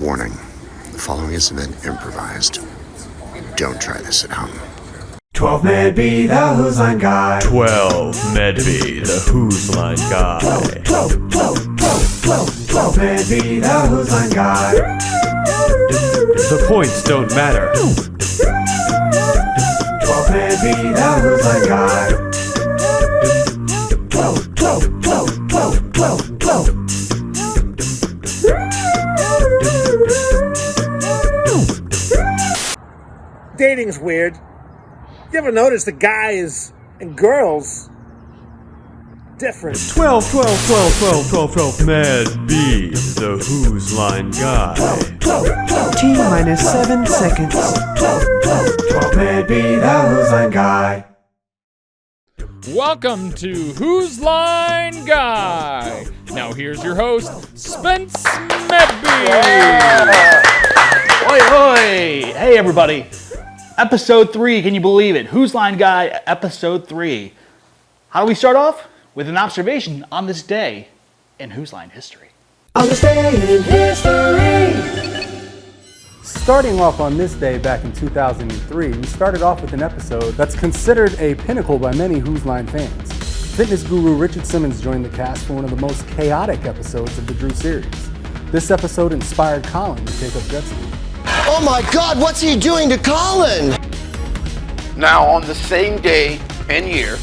Warning, the following is event improvised. Don't try this at home. 12Medbe, the Who's Line Guy. 12Medbe, the Who's Line Guy. 12Medbe, the Who's Line Guy. The points don't matter. 12Medbe, the Who's Line Guy. 12. Dating's weird. You ever notice the guys and girls different? 12Medbe, the Who's Line Guy. T-minus 7 seconds. 12Medbe, the Who's Line Guy. Welcome to Who's Line Guy. Now here's your host, SpenceMedbe. Oi, oi! Hey, everybody. Episode 3, can you believe it? Who's Line Guy, Episode 3. How do we start off? With an observation on this day in Who's Line history. On this day in history. Starting off on this day back in 2003, we started off with an episode that's considered a pinnacle by many Who's Line fans. Fitness guru Richard Simmons joined the cast for one of the most chaotic episodes of the Drew series. This episode inspired Colin to take up jet ski. Oh my God, what's he doing to Colin? Now, on the same day and year,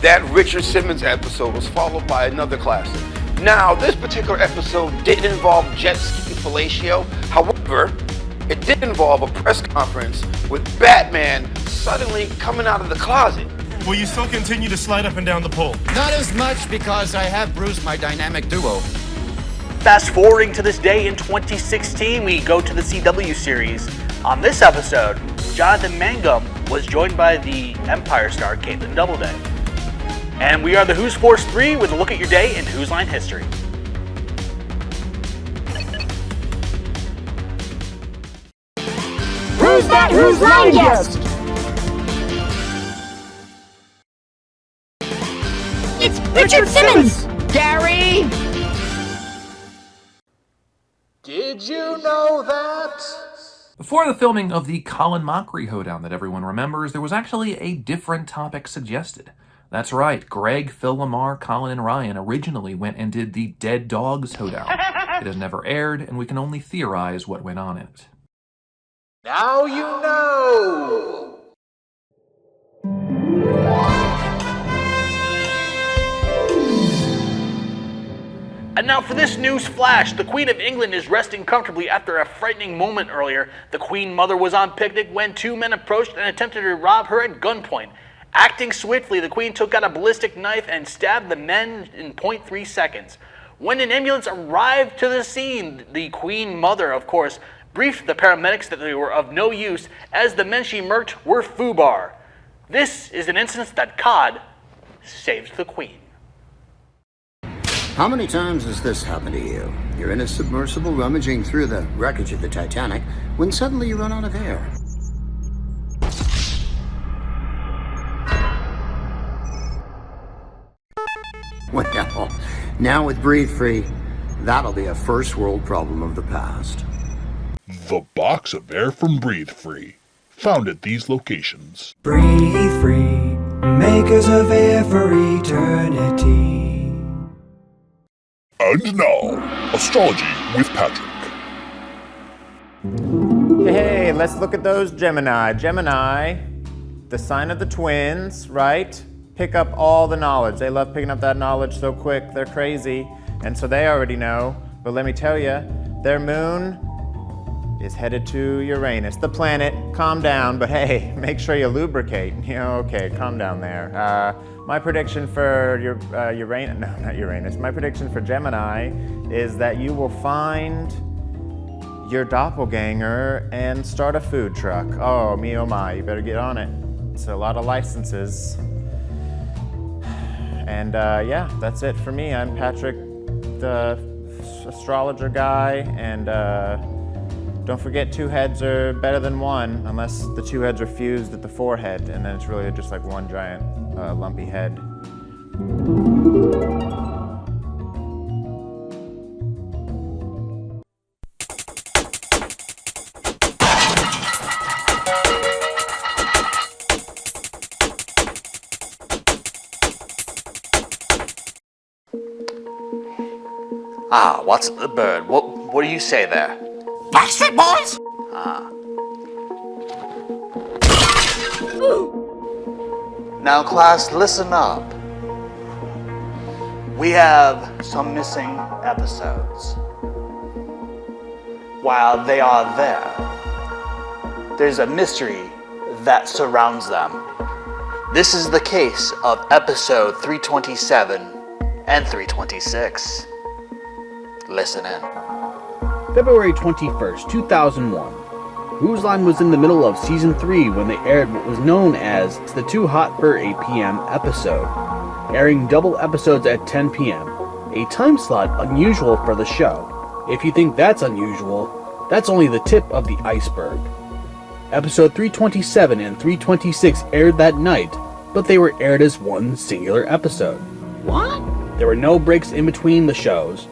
that Richard Simmons episode was followed by another classic. Now, this particular episode didn't involve jet ski fellatio. However, it did involve a press conference with Batman suddenly coming out of the closet. Will you still continue to slide up and down the pole? Not as much because I have Bruce, my dynamic duo. Fast forwarding to this day in 2016, we go to the CW series. On this episode, Jonathan Mangum was joined by the Empire star Caitlin Doubleday. And we are the Who's Force 3 with a look at your day in Who's Line history. Who's that Who's Line guest? It's Richard Simmons! Gary! Did you know that? Before the filming of the Colin Mockery hoedown that everyone remembers, there was actually a different topic suggested. That's right, Greg, Phil Lamar, Colin, and Ryan originally went and did the Dead Dogs hoedown. It has never aired, and we can only theorize what went on in it. Now you know! And now for this news flash, the Queen of England is resting comfortably after a frightening moment earlier. The Queen Mother was on picnic when two men approached and attempted to rob her at gunpoint. Acting swiftly, the Queen took out a ballistic knife and stabbed the men in 0.3 seconds. When an ambulance arrived to the scene, the Queen Mother, of course, briefed the paramedics that they were of no use as the men she murked were FUBAR. This is an instance that COD saved the Queen. How many times has this happened to you? You're in a submersible rummaging through the wreckage of the Titanic when suddenly you run out of air. Well, now with Breathe Free, that'll be a first world problem of the past. The box of air from Breathe Free, found at these locations. Breathe free, makers of air for eternity. And now, Astrology with Patrick. Hey, let's look at those Gemini. Gemini, the sign of the twins, right? Pick up all the knowledge. They love picking up that knowledge so quick. They're crazy. And so they already know. But let me tell you, their moon is headed to Uranus, the planet. Calm down, but hey, make sure you lubricate. You know, okay, calm down there. My prediction for Uranus, no, not Uranus. My prediction for Gemini is that you will find your doppelganger and start a food truck. Oh, me oh my, you better get on it. It's a lot of licenses. And yeah, that's it for me. I'm Patrick, the astrologer guy, and don't forget 2 heads are better than 1, unless the 2 heads are fused at the forehead, and then it's really just like one giant lumpy head. Ah, Watson the bird. What do you say there? Backstreet Boys? Ah. Now, class, listen up. We have some missing episodes. While they are there, there's a mystery that surrounds them. This is the case of episode 327 and 326. Listen in. February 21st, 2001. Whose Line was in the middle of Season 3 when they aired what was known as the Too Hot for 8 p.m. episode, airing double episodes at 10 p.m., a time slot unusual for the show. If you think that's unusual, that's only the tip of the iceberg. Episode 327 and 326 aired that night, but they were aired as one singular episode. What? There were no breaks in between the shows,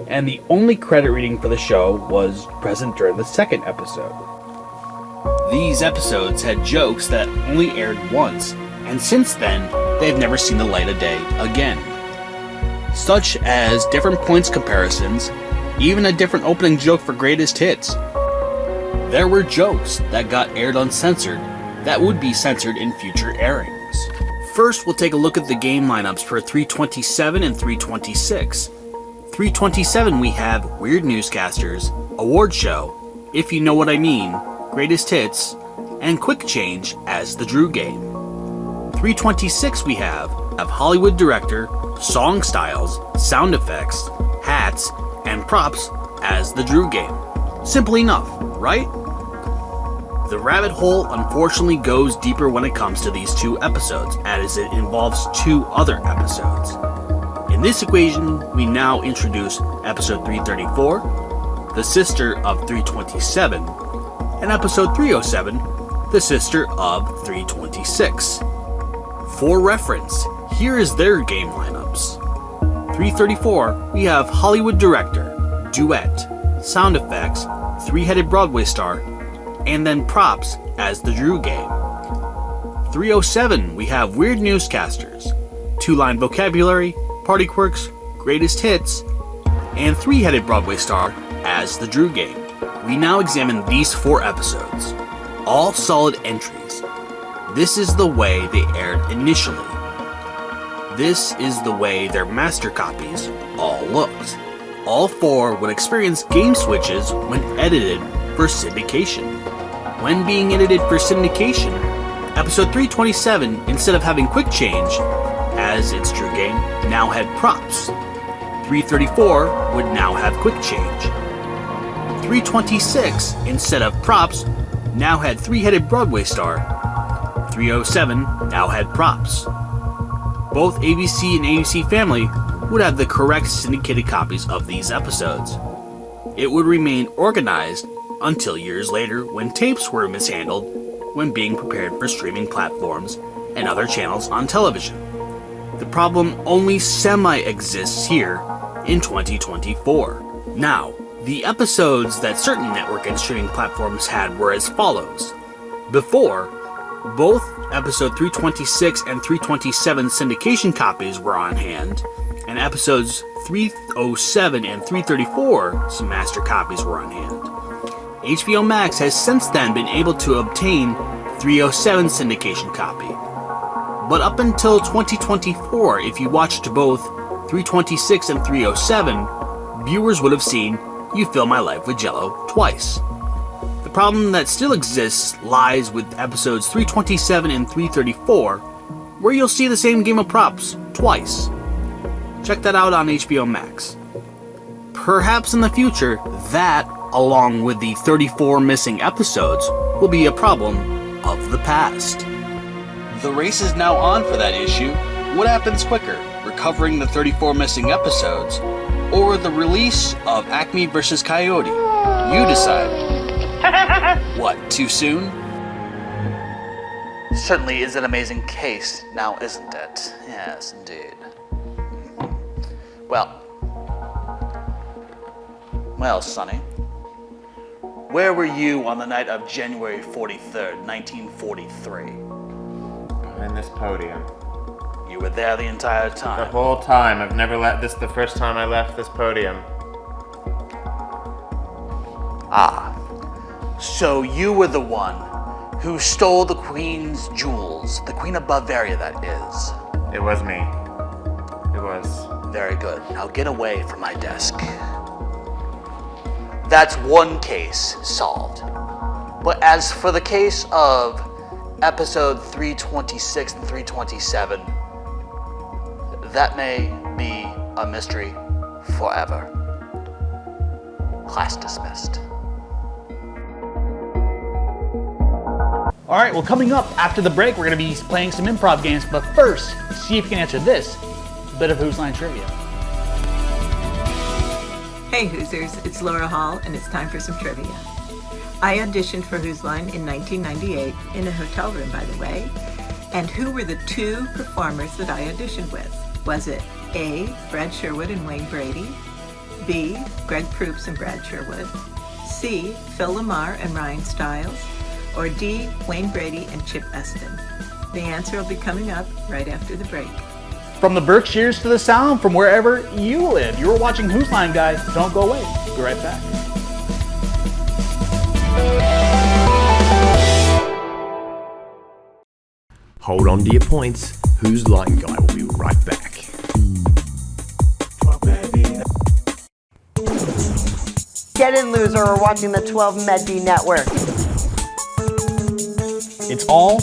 and the only credit reading for the show was present during the second episode. These episodes had jokes that only aired once, and since then, they've never seen the light of day again. Such as different points comparisons, even a different opening joke for greatest hits. There were jokes that got aired uncensored that would be censored in future airings. First, we'll take a look at the game lineups for 327 and 326. 327 we have Weird Newscasters, Award Show, If You Know What I Mean, Greatest Hits, and Quick Change as the Drew Game. 326 we have Hollywood Director, Song Styles, Sound Effects, Hats, and Props as the Drew Game. Simple enough, right? The rabbit hole unfortunately goes deeper when it comes to these two episodes, as it involves two other episodes. In this equation, we now introduce episode 334, the sister of 327, and episode 307, the sister of 326. For reference, here is their game lineups. 334, we have Hollywood Director, Duet, Sound Effects, Three-Headed Broadway Star, and then Props as the Drew Game. 307, we have Weird Newscasters, Two-Line Vocabulary, Party Quirks, Greatest Hits, and Three-Headed Broadway Star as the Drew Game. We now examine these 4 episodes, all solid entries. This is the way they aired initially. This is the way their master copies all looked. All 4 would experience game switches when edited for syndication. When being edited for syndication, episode 327, instead of having Quick Change as its Drew Game, now had Props. 334 would now have Quick Change. 326, instead of Props, now had Three-Headed Broadway Star. 307 now had Props. Both ABC and ABC Family would have the correct syndicated copies of these episodes. It would remain organized until years later when tapes were mishandled when being prepared for streaming platforms and other channels on television. The problem only semi-exists here in 2024. Now, the episodes that certain network and streaming platforms had were as follows. Before, both episode 326 and 327 syndication copies were on hand, and episodes 307 and 334 some master copies were on hand. HBO Max has since then been able to obtain 307 syndication copy. But up until 2024, if you watched both 326 and 307, viewers would have seen You Fill My Life with Jello twice. The problem that still exists lies with episodes 327 and 334, where you'll see the same game of props twice. Check that out on HBO Max. Perhaps in the future, that, along with the 34 missing episodes, will be a problem of the past. The race is now on for that issue. What happens quicker, recovering the 34 missing episodes, or the release of Acme vs. Coyote? You decide. What, too soon? Certainly is an amazing case, now isn't it? Yes, indeed. Well, Sonny, where were you on the night of January 43rd, 1943? In this podium. You were there the entire time. The whole time. I've never left. This is the first time I left this podium. So you were the one who stole the Queen's jewels. The Queen of Bavaria, that is. It was me. It was. Very good. Now get away from my desk. That's one case solved. But as for the case of episode 326 and 327, that may be a mystery forever. Class dismissed. All right, well, coming up after the break, we're going to be playing some improv games. But first, see if you can answer this bit of Whose Line Trivia. Hey Hoosers, it's Laura Hall, and it's time for some trivia. I auditioned for Whose Line in 1998 in a hotel room, by the way. And who were the two performers that I auditioned with? Was it A, Brad Sherwood and Wayne Brady, B, Greg Proops and Brad Sherwood, C, Phil Lamar and Ryan Stiles, or D, Wayne Brady and Chip Eston? The answer will be coming up right after the break. From the Berkshires to the Sound, from wherever you live, you're watching Whose Line, guys. Don't go away. Be right back. Hold on to your points. Whose Line Guy will be right back. Get in, loser. We're watching the 12Medbe network. It's all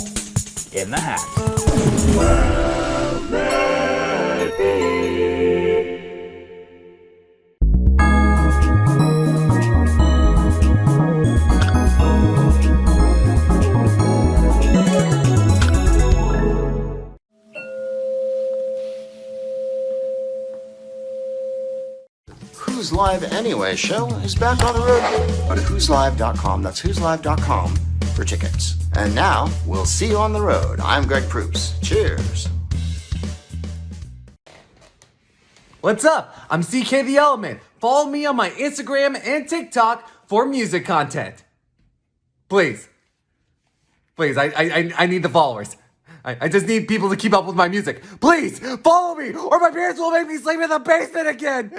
in the hat. 'Who's Live Anyway show is back on the road. Go to who'slive.com. That's who'slive.com for tickets. And now, we'll see you on the road. I'm Greg Proops. Cheers. What's up? I'm CK The Element. Follow me on my Instagram and TikTok for music content. Please. Please, I need the followers. I just need people to keep up with my music. Please, follow me, or my parents will make me sleep in the basement again.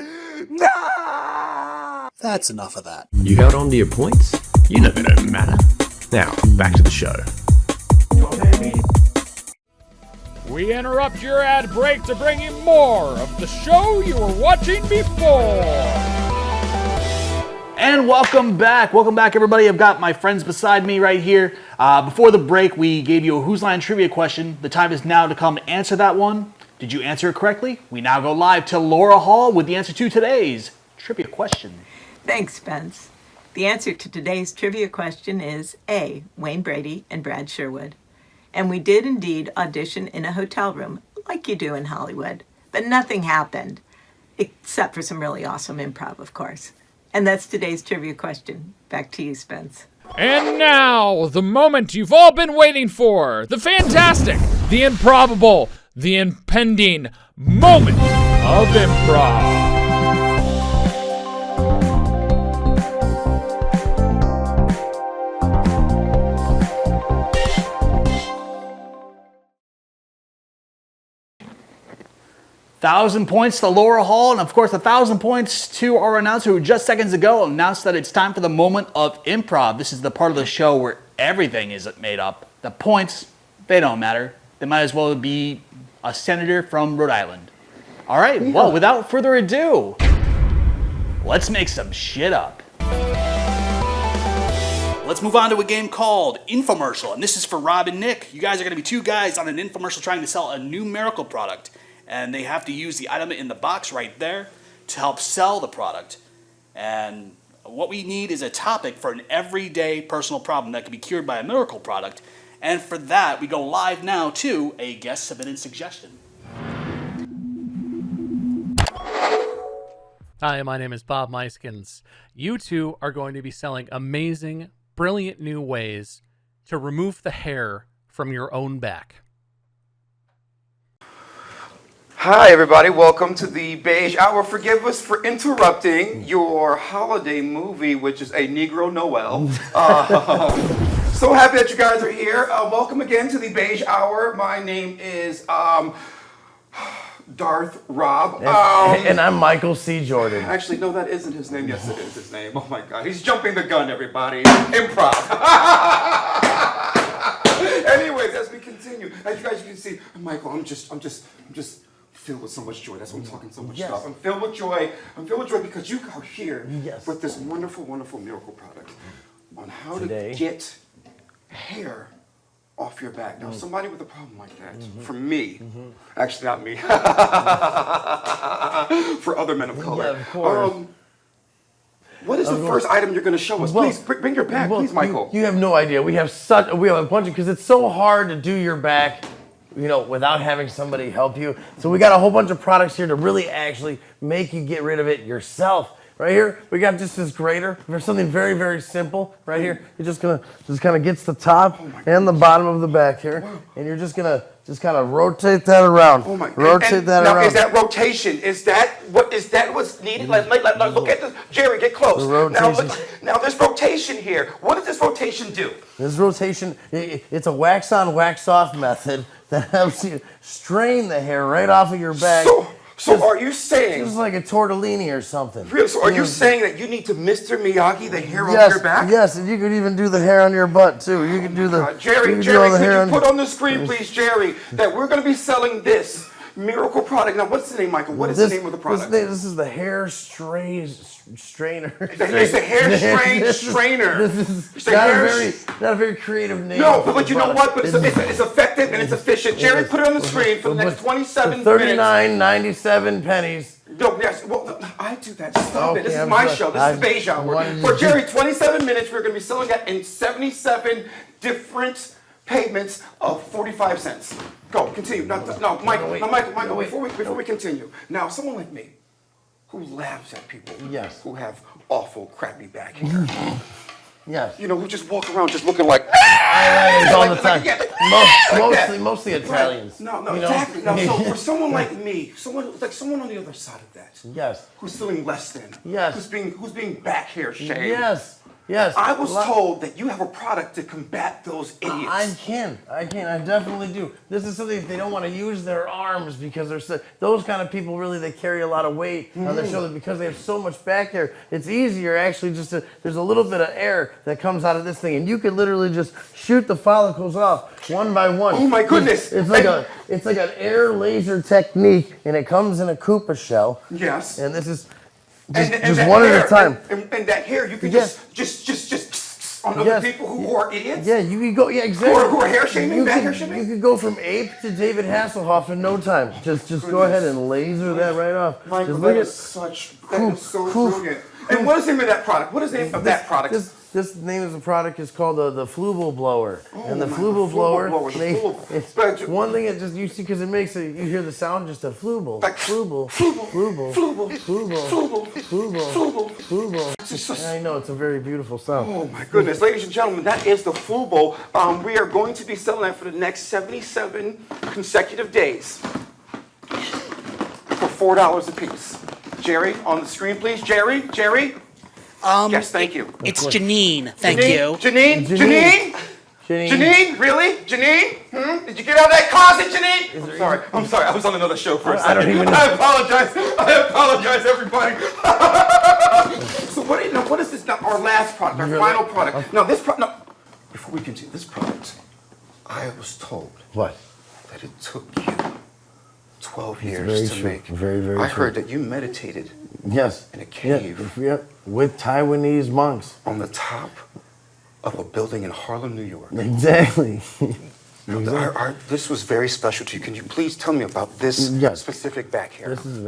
No! That's enough of that. You held on to your points? You know they don't matter. Now, back to the show. We interrupt your ad break to bring you more of the show you were watching before. And welcome back. Welcome back, everybody. I've got my friends beside me right here. Before the break, we gave you a Whose Line trivia question. The time is now to come answer that one. Did you answer it correctly? We now go live to Laura Hall with the answer to today's trivia question. Thanks, Spence. The answer to today's trivia question is A, Wayne Brady and Brad Sherwood. And we did indeed audition in a hotel room, like you do in Hollywood. But nothing happened, except for some really awesome improv, of course. And that's today's trivia question. Back to you, Spence. And now, the moment you've all been waiting for. The fantastic, the improbable, the impending moment of improv. 1,000 points to Laura Hall, and of course 1,000 points to our announcer who just seconds ago announced that it's time for the moment of improv. This is the part of the show where everything is made up. The points, they don't matter. They might as well be a senator from Rhode Island. All right, well, without further ado, let's make some shit up. Let's move on to a game called Infomercial, and this is for Rob and Nick. You guys are going to be two guys on an infomercial trying to sell a new miracle product. And they have to use the item in the box right there to help sell the product. And what we need is a topic for an everyday personal problem that can be cured by a miracle product. And for that, we go live now to a guest submitted suggestion. Hi, my name is Bob Muyskens. You two are going to be selling amazing, brilliant new ways to remove the hair from your own back. Hi, everybody. Welcome to the Beige Hour. Forgive us for interrupting your holiday movie, which is A Negro Noel. So happy that you guys are here. Welcome again to the Beige Hour. My name is Darth Rob. And I'm Michael C. Jordan. Actually, no, that isn't his name. Yes, it is his name. Oh my God, he's jumping the gun, everybody. Improv. Anyways, as we continue, as you guys can see, Michael, I'm just filled with so much joy. That's why I'm talking so much stuff. I'm filled with joy. I'm filled with joy because you are here with this wonderful, wonderful miracle product on how to get hair off your back. Now, somebody with a problem like that, for me, actually not me, for other men of color. Yeah, of course. What is the first item you're going to show us? Please, bring your back, please, Michael. You have no idea. We have a bunch of, because it's so hard to do your back, without having somebody help you. So we got a whole bunch of products here to really actually make you get rid of it yourself. Right here, we got just this grater. There's something very, very simple right here. You're just kind of gets the top and the bottom of the back here, and you're just gonna kind of rotate that around. Oh my! Rotate that around. Now, is that rotation? Is that what's needed? Like, look at this, Jerry. Get close. Now, this rotation here. What does this rotation do? This rotation, it's a wax on, wax off method that helps you strain the hair right off of your back. So are you saying... Just like a tortellini or something. Really? So are you saying that you need to Mr. Miyagi the hair off your back? Yes, and you could even do the hair on your butt, too. You can do the... Jerry, could you put on the screen, please, Jerry, that we're going to be selling this miracle product. Now, what's the name, Michael? What is the name of the product? This is the hair strainer. It's the hair strainer. This is not a very creative name. No, but you know what? But it's effective and it's efficient. Jerry, put it on the screen for the next 27 minutes. 39.97 pennies. No, yes, well, I do that. Stop it. This is my show. This is the beige hour. For Jerry, 27 minutes, we're going to be selling that in 77 different payments of 45 cents. Go, continue. Michael, before we continue. Now, someone like me, who laughs at people who have awful, crappy back hair. Yes. Who just walk around just looking like... all the time. Mostly Italians. No, exactly. Now, so for someone like me, someone on the other side of that, who's feeling less than, who's being back hair shamed. Yes. I was told that you have a product to combat those idiots. I definitely do. This is something that they don't want to use their arms because those kind of people really, they carry a lot of weight on their shoulders because they have so much back hair. It's easier actually there's a little bit of air that comes out of this thing and you can literally just shoot the follicles off one by one. Oh my goodness. It's like an air laser technique and it comes in a Koopa shell. Yes. And this is just one at a time. And that hair, you can just on other people who are idiots? Yeah, you can go, exactly. Who are hair shaming, back hair shaming? You could go from ape to David Hasselhoff in no time. Just go ahead and laser that right off. Michael, that is so brilliant. And what is the name of that product? What is the name of that product? This name of the product is called the Flubel blower. And the Flubel blower, it's one thing that just you see because it makes you hear the sound just a flubel. Like flubel. I know, it's a very beautiful sound. Oh my goodness, ladies and gentlemen, that is the Flubel. We are going to be selling that for the next 77 consecutive days for $4 a piece. Jerry, on the screen, please. Jerry. Yes, thank you. It's Janine. Thank you. Janine, really? Janine? Did you get out of that closet, Janine? I'm sorry. I was on another show for a second. I don't even know. I apologize, everybody. So what is this now? Our last product, our final product. Now this product. No, before we continue, this product, I was told that it took you 12 years to make. Very, very I true. heard that you meditated. Yes. In a cave. Yeah. With Taiwanese monks. On the top of a building in Harlem, New York. Exactly. This was very special to you. Can you please tell me about this specific back hair? This is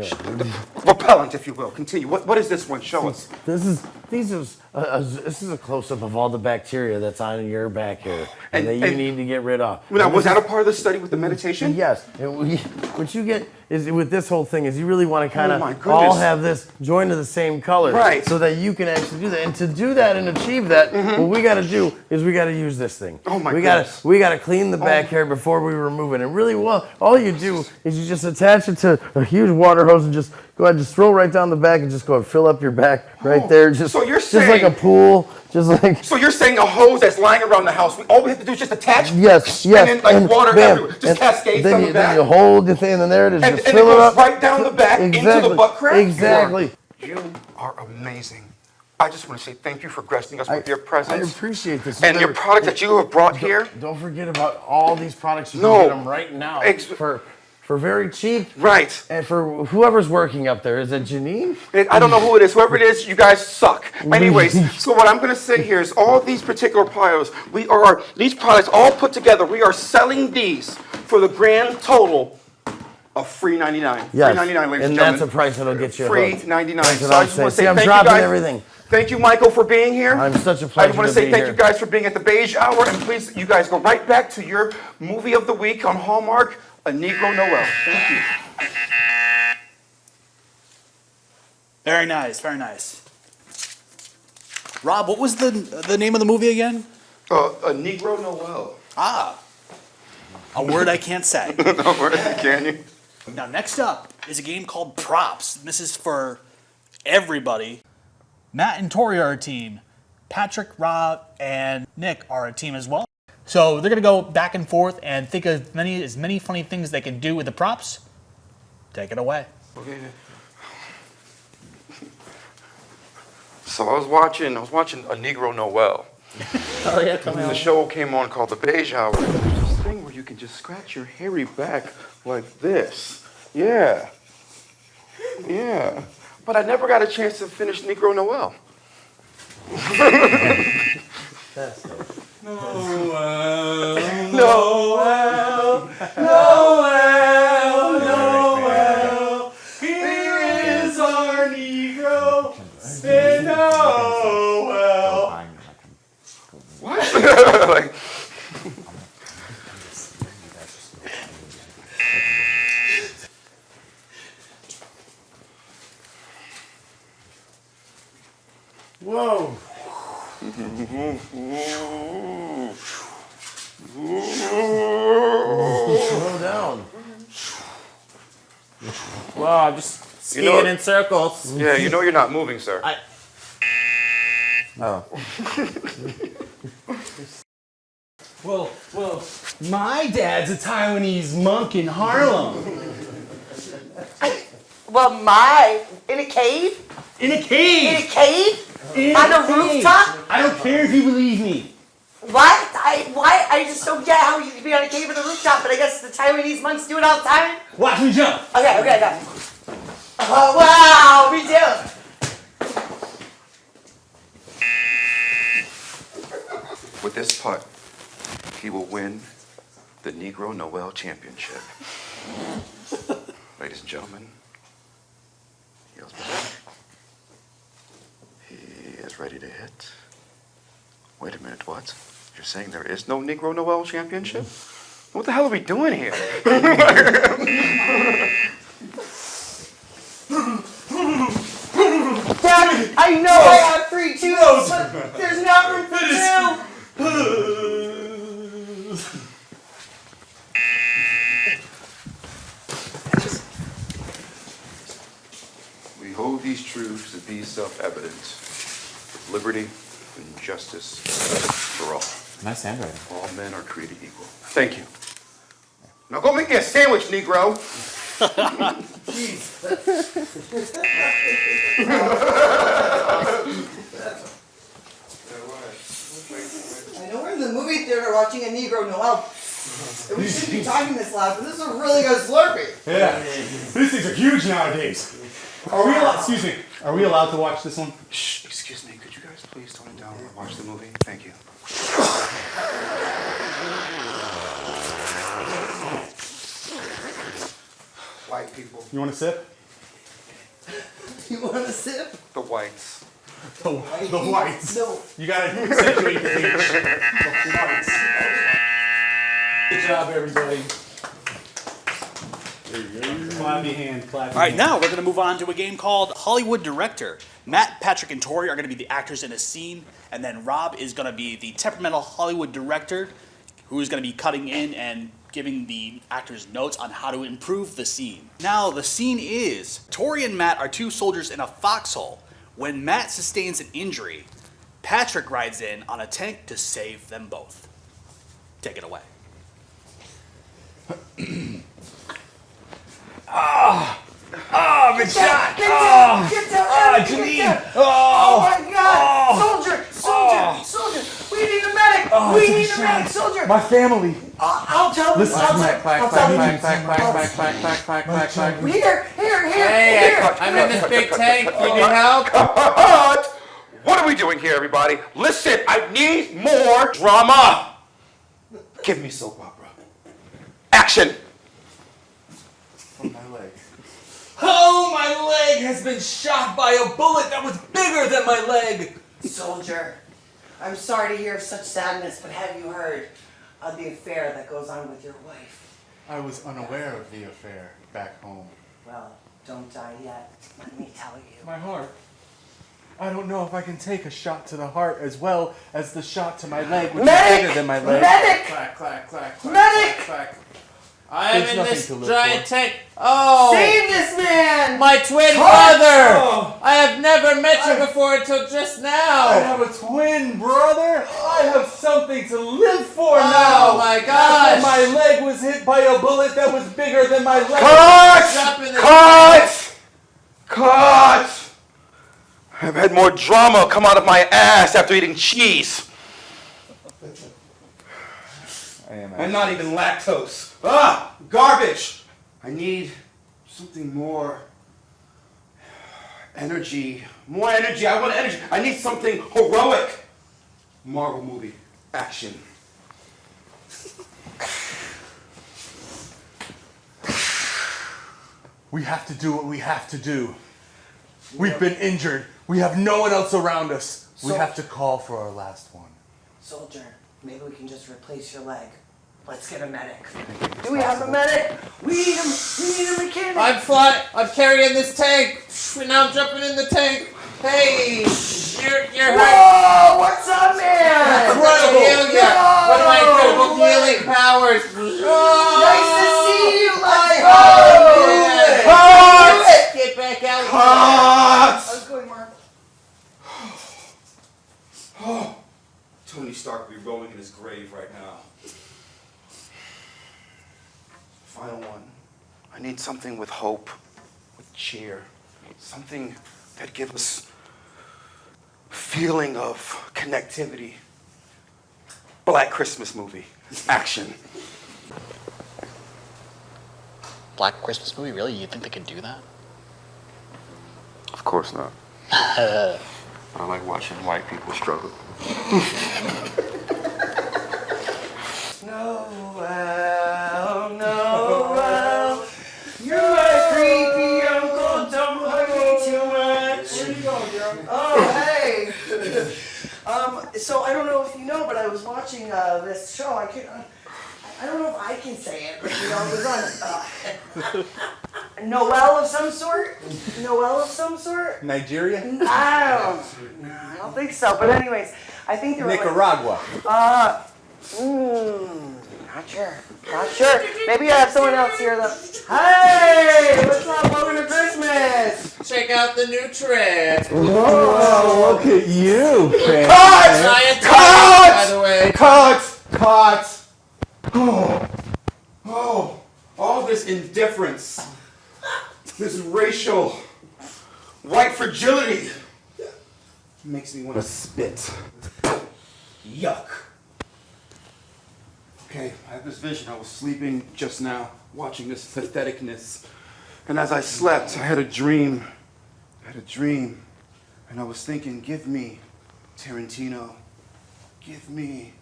repellent, if you will. Continue. What is this one? Show us. This is a close-up of all the bacteria that's on your back hair and that you need to get rid of. Now, was that a part of the study with the meditation? Yes. What you get is with this whole thing is you really want to kind of all have this joined to the same color, right? So that you can actually do that. And to do that and achieve that, what we got to do is we got to use this thing. Oh my goodness. We got to clean the back hair before we remove it. And really, all you do is you just attach it to a huge water hose and just go ahead, just throw right down the back and just go and fill up your back right there. So you're saying, just like a pool. Just like. So you're saying a hose that's lying around the house, all we have to do is just attach? Yes, And then like water everywhere, just cascades then on you, the back? Then you hold the thing, and there it is. And You it fill it goes up. right down the back into the butt crack? Exactly. You are amazing. I just want to say thank you for gracing us with your presence. I appreciate this. And your product that you have brought here. Don't forget about all these products. You can get them right now for very cheap. Right. And for whoever's working up there, is it Janine? I don't know who it is. Whoever it is, you guys suck. Anyways, so what I'm going to say here is all these particular products, these products all put together, we are selling these for the grand total of free $99. Yes. $3.99, ladies and gentlemen. And that's a price that'll get you free hooked. $99. That's what So I I'm just want to saying. say See, I'm thank you dropping guys. everything. Thank you, Michael, for being here. I'm such a pleasure I want to say thank you guys for being at the Beige Hour, and please, you guys go right back to your movie of the week on Hallmark, A Negro Noel. Thank you. Very nice, very nice. Rob, what was the name of the movie again? A Negro Noel. Ah, a word I can't say. No word, can you? Now, next up is a game called Props. This is for everybody. Matt and Tori are a team. Patrick, Rob, and Nick are a team as well. So they're gonna go back and forth and think of as many funny things they can do with the props. Take it away. Okay. So I was watching A Negro Noel. Oh yeah, come And the show came on called The Beige Hour. There's this thing where you can just scratch your hairy back like this. Yeah. Yeah. But I never got a chance to finish Negro Noel. Noel, Noel, Noel, Noel, here is our Negro, say Noel. What? Like, Whoa. Slow down. Wow, I'm just skiing in circles. Yeah, you know you're not moving, sir. Oh. Well, my dad's a Taiwanese monk in Harlem. In a cave? In a cave? In a cave? In On a a cave. rooftop? I don't care if you believe me. What? I just don't get how you can be on a cave and a rooftop, but I guess the Taiwanese monks do it all the time? Watch me jump. Okay. Oh, wow, me too. With this putt, he will win the Negro Noel Championship. Ladies and gentlemen, heels back. He is ready to hit. Wait a minute, what? You're saying there is no Negro Noel Championship? What the hell are we doing here? Dad, I know I have 3 2s, but there's not room for 2. We hold these truths to be self-evident, with liberty and justice for all. Nice handwriting. All men are created equal. Thank you. Now go make me a sandwich, Negro. I know we're in the movie theater watching a Negro Noel. And we shouldn't be talking this loud, but this is a really good Slurpee. Yeah, these things are huge nowadays. Are we allowed to watch this one? Shh, excuse me. Could you guys please tone it down and watch the movie? Thank you. White people. You want a sip? You want a sip? The whites. The whites. No. You gotta accentuate the H. The whites. Good job, everybody. Clap your hand, clap your All right, now we're going to move on to a game called Hollywood Director. Matt, Patrick, and Tori are going to be the actors in a scene, and then Rob is going to be the temperamental Hollywood director who is going to be cutting in and giving the actors notes on how to improve the scene. Now, the scene is Tori and Matt are 2 soldiers in a foxhole. When Matt sustains an injury, Patrick rides in on a tank to save them both. Take it away. I've been shot! Get down! Janine! Oh my God! Soldier! We need a medic! We need a medic, soldier! My family! I'll tell them. Listen, I'll tell them. Here! Hey, I'm in this big tank. You need help? Cut! What are we doing here, everybody? Listen, I need more drama. Give me soap opera. Action. From my leg. Oh, my leg has been shot by a bullet that was bigger than my leg. Soldier, I'm sorry to hear of such sadness, but have you heard of the affair that goes on with your wife? I was unaware of the affair back home. Well, don't die yet. Let me tell you. My heart. I don't know if I can take a shot to the heart as well as the shot to my leg, which is bigger than my leg. Medic! Clack, clack, clack, clack, Medic! clack, clack. I'm There's in nothing this to live giant for. tank. Oh! Save this man! My twin brother! I have never met you before until just now. I have a twin brother. I have something to live for now. Oh my gosh! After my leg was hit by a bullet that was bigger than my leg. Cut! I've had more drama come out of my ass after eating cheese. I'm not even lactose. Garbage! I need something more energy. More energy. I want energy. I need something heroic. Marvel movie. Action. We have to do what we have to do. We've been injured. We have no one else around us. We have to call for our last one. Soldier, maybe we can just replace your leg. Let's get a medic. Do we have a medic? We need a mechanic. I'm carrying this tank. Now I'm jumping in the tank. Hey, you're hurt. Whoa, what's up, man? Incredible. One of my incredible healing powers. Nice to see you. Let's go. Get back out. How's it going, Mark? Oh, Tony Stark will be rolling in his grave right now. Final one. I need something with hope, with cheer, something that gives us a feeling of connectivity. Black Christmas movie. Action. Black Christmas movie? Really? You think they could do that? Of course not. I like watching white people struggle. Noel, you're my creepy uncle, don't hug me too much. Where you going, girl? Oh, hey. So I don't know if you know, but I was watching this show. I don't know if I can say it, but you know, it was on Noel of some sort? Noel of some sort? Nigeria? I don't think so. But anyways, I think they were Nicaragua. Not sure. Maybe I have someone else here though. Hey, what's up? Welcome to Christmas. Check out the new trend. Whoa, look at you, fan. By the way. Cut! Oh, all this indifference, this racial white fragility makes me want to spit. Yuck. Okay, I have this vision. I was sleeping just now, watching this patheticness. And as I slept, I had a dream. And I was thinking, give me Tarantino. Give me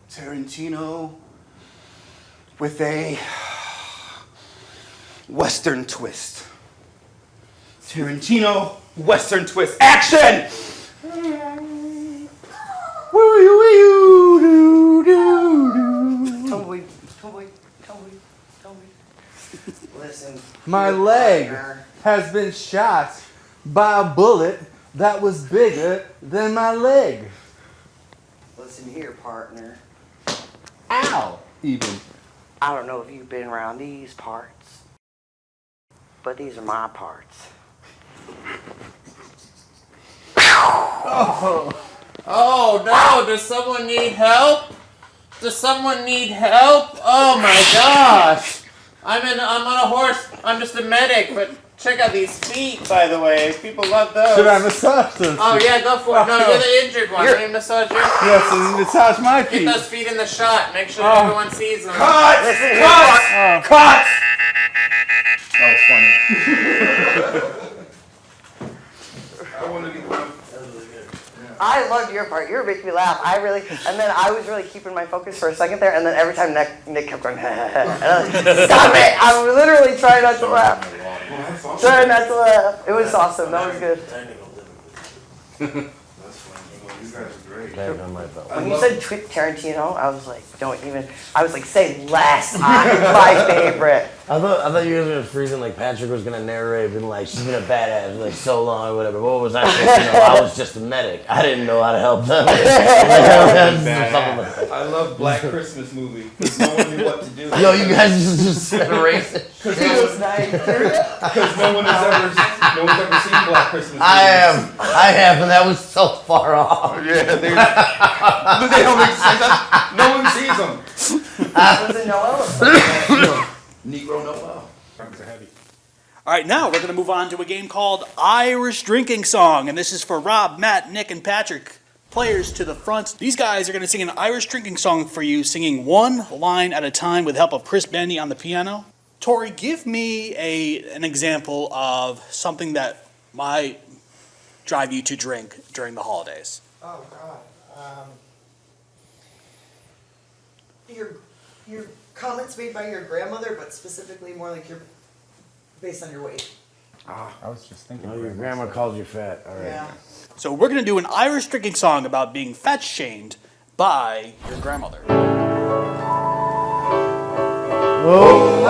Tarantino with a Western twist. Tarantino, Western twist. Action! Tumbleweed. Listen. My leg has been shot by a bullet that was bigger than my leg. Listen here, partner. Ow! Even. I don't know if you've been around these parts, but these are my parts. Oh. Oh no, does someone need help? Does someone need help? Oh my gosh. I'm on a horse. I'm just a medic, but check out these feet, by the way. People love those. Should I massage those? Oh yeah, go for it. No, you're the injured one. Let me massage your feet. Yes, massage my feet. Get those feet in the shot. Make sure everyone sees them. Cut! Cut! Oh, funny. I want to be I loved your part. You were making me laugh. And then I was really keeping my focus for a second there, and then every time Nick kept going, and I was like, stop it! I'm literally trying not to laugh. Trying not to laugh. It was awesome. That was good. When you said Tarantino, I was like, say less. My favorite. I thought you guys were freezing like Patrick was gonna narrate and like she's been a badass like so long or whatever. What was I supposed to know? I was just a medic. I didn't know how to help them. I love Black Christmas movie because no one knew what to do. Yo, you guys just erase it. Because no one's ever seen Black Christmas movies. I have, and that was so far off. Yeah, they don't make sense. No one sees them. Was it Noel? Negro Noel. All right, now we're going to move on to a game called Irish Drinking Song, and this is for Rob, Matt, Nick, and Patrick. Players to the front. These guys are going to sing an Irish drinking song for you, singing one line at a time with the help of Chris Bendy on the piano. Tori, give me an example of something that might drive you to drink during the holidays. Oh God. Your comments made by your grandmother, but specifically more like based on your weight. I was just thinking. Oh, your grandma called you fat. All right. Yeah. So we're going to do an Irish drinking song about being fat-shamed by your grandmother. Oh,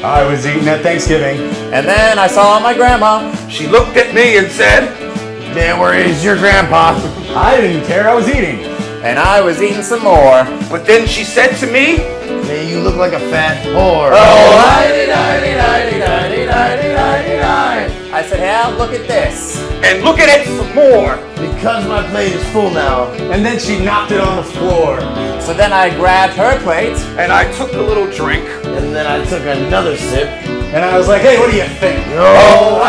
I was eating at Thanksgiving, and then I saw my grandma. She looked at me and said, "Man, where is your grandpa?" I didn't care, I was eating. And I was eating some more. But then she said to me, "Man, you look like a fat whore." Oh, I said, "Hal, look at this." And look at it some more. Because my plate is full now. And then she knocked it on the floor. So then I grabbed her plate. And I took a little drink. And then I took another sip. And I was like, "Hey, what do you think?" Oh,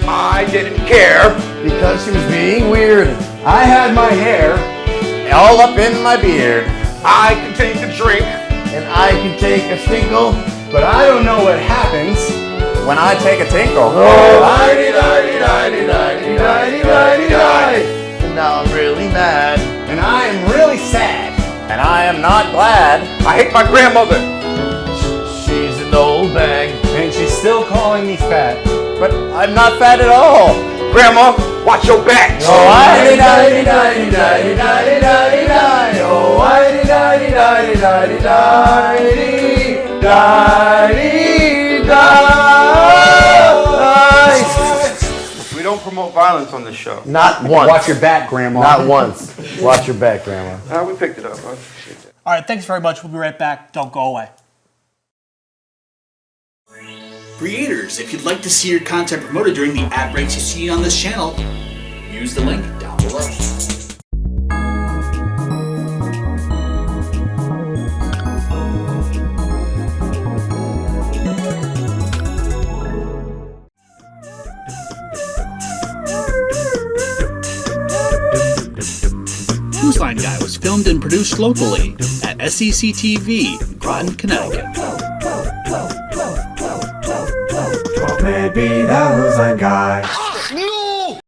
I didn't care. Because she was being weird. I had my hair all up in my beard. I can take a drink. And I can take a stinkle. But I don't know what happens when I take a tinkle. Oh, and now I'm really mad. And I am really sad. And I am not glad. I hate my grandmother. She's an old bag. And she's still calling me fat. But I'm not fat at all. Grandma, watch your back. Oh, Oh, We don't promote violence on this show. Not once. Watch your back, Grandma. Not once. Watch your back, Grandma. We picked it up. I appreciate that. All right, thanks very much. We'll be right back. Don't go away. Creators, if you'd like to see your content promoted during the ad breaks you see on this channel, use the link down below. Newsline Guy was filmed and produced locally at SEC TV in Groton, Connecticut. 12Medbe, the Newsline Guy.